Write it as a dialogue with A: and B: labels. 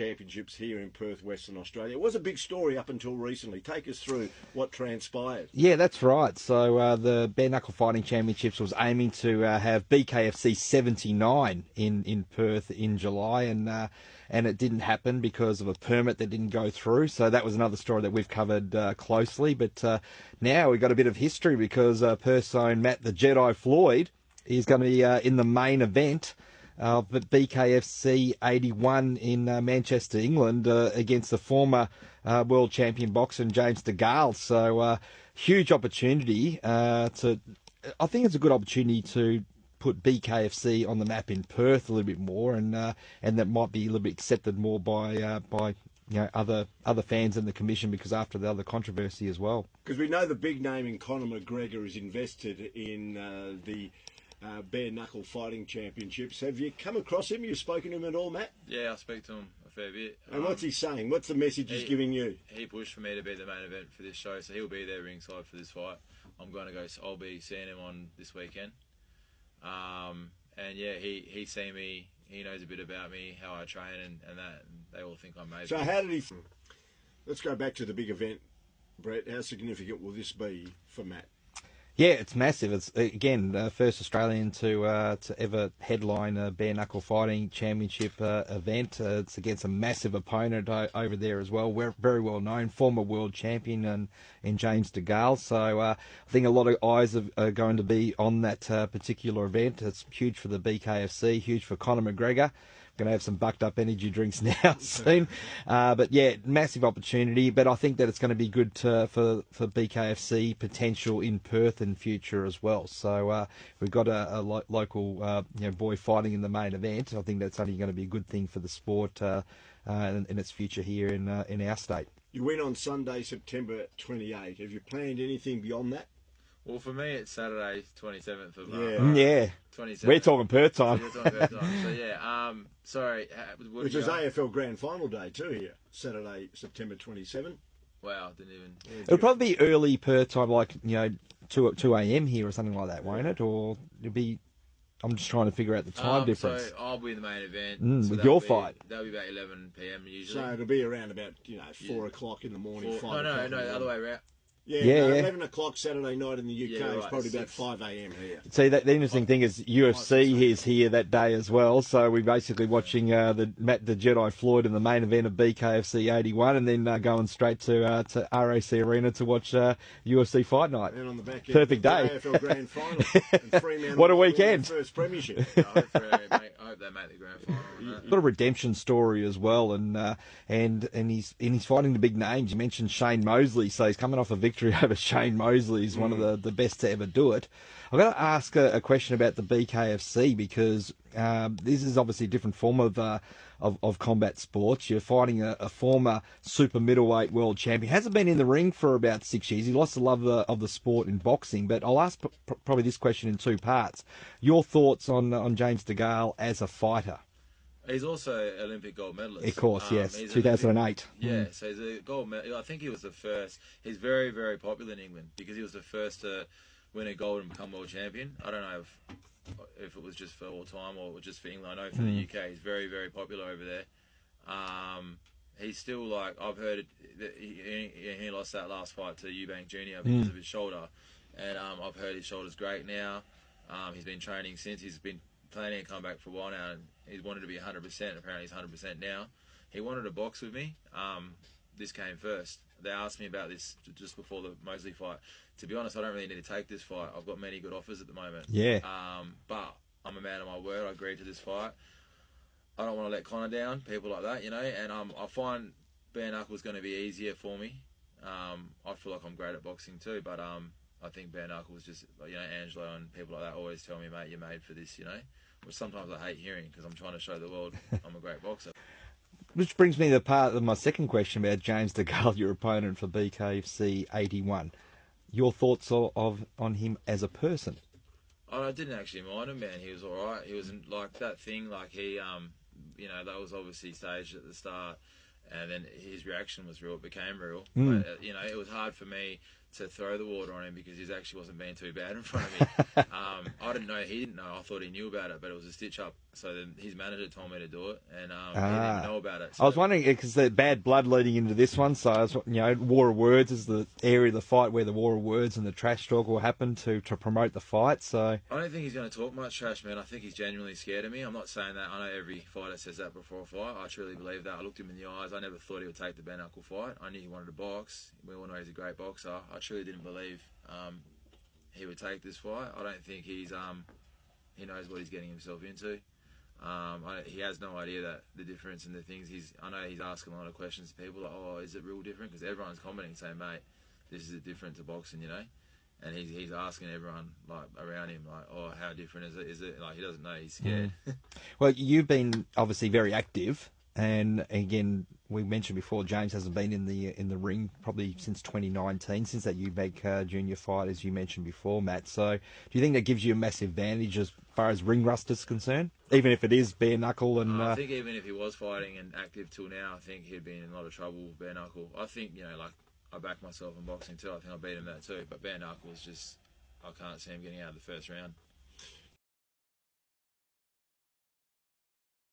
A: Championships here in Perth, Western Australia. It was a big story up until recently. Take us through what transpired.
B: Yeah, that's right. So the Bare Knuckle Fighting Championships was aiming to have BKFC 79 in Perth in July, and it didn't happen because of a permit that didn't go through. So that was another story that we've covered closely. But now we've got a bit of history because Perth's own Matt the Jedi Floyd is going to be in the main event of BKFC 81 in Manchester, England, against the former world champion boxer James DeGale. So huge opportunity I think it's a good opportunity to put BKFC on the map in Perth a little bit more, and that might be a little bit accepted more by other fans in the commission, because after the other controversy as well.
A: Because we know the big name in Conor McGregor is invested in the Bare Knuckle Fighting Championships. Have you come across him? You've spoken to him at all, Matt?
C: Yeah, I speak to him a fair bit.
A: And what's he saying? What's the message he's giving you?
C: He pushed for me to be the main event for this show, so he'll be there ringside for this fight. I'll be seeing him on this weekend. And yeah, he's seen me. He knows a bit about me, how I train, and that. And they all think I'm amazing.
A: So how did he? Let's go back to the big event, Brett. How significant will this be for Matt?
B: Yeah, it's massive. It's, again, the first Australian to ever headline a Bare Knuckle Fighting Championship event. It's against a massive opponent over there as well. We're very well known, former world champion in James DeGale. So I think a lot of eyes are going to be on that particular event. It's huge for the BKFC, huge for Conor McGregor. Going to have some bucked up energy drinks now soon, but yeah, massive opportunity. But I think that it's going to be good for BKFC potential in Perth in future as well. So we've got a local boy fighting in the main event. I think that's only going to be a good thing for the sport in its future here in our state.
A: You win on Sunday, September 28. Have you planned anything beyond that?
C: Well, for me, it's Saturday, 27th of
B: yeah.
C: 27th.
B: We're talking Perth time.
C: So yeah, sorry.
A: Which is AFL Grand Final Day too here, Saturday, September 27.
C: Wow, didn't even.
A: Yeah,
B: It'll probably be early Perth time, like 2 a.m. here or something like that, won't it? Or it'll be. I'm just trying to figure out the time difference.
C: So I'll be in the main event
B: with your fight.
C: That'll be about 11 p.m. usually.
A: So it'll be around about 4 o'clock in the morning.
C: No, the other way around.
A: Yeah, 11 o'clock Saturday night in the UK
C: Yeah, right,
A: is probably about
C: 6.
A: 5 a.m. here.
B: See, the interesting thing is UFC is here that day as well. So we're basically watching the Matt the Jedi Floyd in the main event of BKFC 81, and then going straight to RAC Arena to watch UFC Fight Night.
A: And on the back end,
B: perfect day.
A: AFL Grand Final. And Fremantle
B: what a weekend!
A: First premiership.
C: I hope they make the grand final.
B: Got a redemption story as well, and he's fighting the big names. You mentioned Shane Mosley, so he's coming off a victory over Shane Mosley. He's one of the best to ever do it. I've got to ask a question about the BKFC, because this is obviously a different form of combat sports. You're fighting a former super middleweight world champion. Hasn't been in the ring for about 6 years. He lost the love of the sport in boxing. But I'll ask probably this question in 2 parts. Your thoughts on James DeGale as a fighter?
C: He's also Olympic gold medalist.
B: Of course, yes, 2008.
C: Yeah, so he's a gold medalist. I think he was the first. He's very, very popular in England because he was the first to win a gold and become world champion. I don't know if it was just for all time or just for England. I know for the UK, he's very, very popular over there. He's still, like, I've heard that he lost that last fight to Eubank Jr. because of his shoulder. And I've heard his shoulder's great now. He's been training since. He's been planning to come back for a while now, and he's wanted to be 100%. Apparently he's 100% now. He wanted to box with me. This came first. They asked me about this just before the Mosley fight. To be honest, I don't really need to take this fight. I've got many good offers at the moment.
B: Yeah.
C: But I'm a man of my word. I agreed to this fight. I don't want to let Conor down, people like that, and I find bare knuckle is going to be easier for me. I feel like I'm great at boxing too, but I think bare knuckle is just, Angelo and people like that always tell me, mate, you're made for this, which sometimes I hate hearing because I'm trying to show the world I'm a great boxer.
B: Which brings me to the part of my second question about James DeGale, your opponent for BKFC 81. Your thoughts on him as a person?
C: I didn't actually mind him, man. He was all right. He was like that thing, like he, that was obviously staged at the start, and then his reaction was real. It became real. But, it was hard for me to throw the water on him because he actually wasn't being too bad in front of me. I didn't know, he didn't know. I thought he knew about it, but it was a stitch up. So then his manager told me to do it, and he didn't even know about it. So
B: I was wondering, because the bad blood leading into this one, so I was, war of words is the area of the fight where the war of words and the trash talk will happen to promote the fight. So
C: I don't think he's going to talk much trash, man. I think he's genuinely scared of me. I'm not saying that. I know every fighter says that before a fight. I truly believe that. I looked him in the eyes. I never thought he would take the bare knuckle fight. I knew he wanted to box. We all know he's a great boxer. I truly didn't believe he would take this fight. I don't think he knows what he's getting himself into. He has no idea that the difference and the things I know he's asking a lot of questions to people like, oh, is it real different? Because everyone's commenting saying, mate, this is a different to boxing, and he's asking everyone like around him like, oh, how different is it? Is it like he doesn't know? He's scared.
B: Well, you've been obviously very active, and again, we mentioned before, James hasn't been in the ring probably since 2019, since that UBEG junior fight, as you mentioned before, Matt. So, do you think that gives you a massive advantage as far as ring rust is concerned, even if it is bare knuckle? And
C: I think even if he was fighting and active till now, I think he'd be in a lot of trouble with bare knuckle. I think like I back myself in boxing too. I think I beat him that too, but bare knuckle is just I can't see him getting out of the first round.